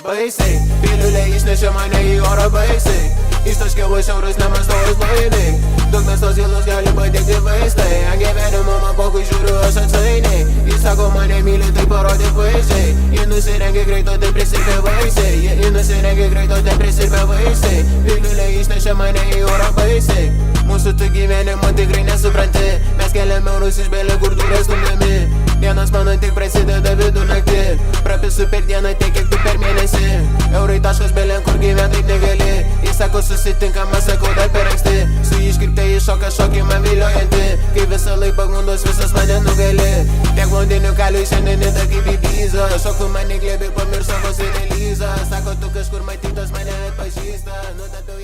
Baisiai, piliulė išnešė mane į orą baisiai. Ištaškiau šiaurus nemastojus blaivai. Daug mėsos gilus gali padėti vaistai. Ant gyvenimo man pokui žiūriu aš atsainiai. Jis sako mane myli, tai parodė vaizdžiai. Ji nusirengė greito, tai prisirpė vaisiai. Ji nusirengė greito, tai prisirpė vaisiai. Piliulė išnešė mane į orą baisiai. Mūsų tu gyvenimo tikrai nesupranti. Mes keliam eurus iš belė, kur durės stumdami. Dienos mano tik prasideda vidurnaktį. Prapisu per dieną tiek, kiek tu per mėnesį. Eurai taškas belė, kur gyvent taip negali. Jis sako susitinkama, sakau dar per anksti. Su iškirptė į šoką, šokį man viliojanti. Kai visą laik pagundos visas mane nugali. Tiek blondinių kalių šiandien nėda kaip į Bizą. Šokų mane glėbi, pamirš savo Elizą. Sako tu kažkur matytas mane atpažįsta. Nutapiau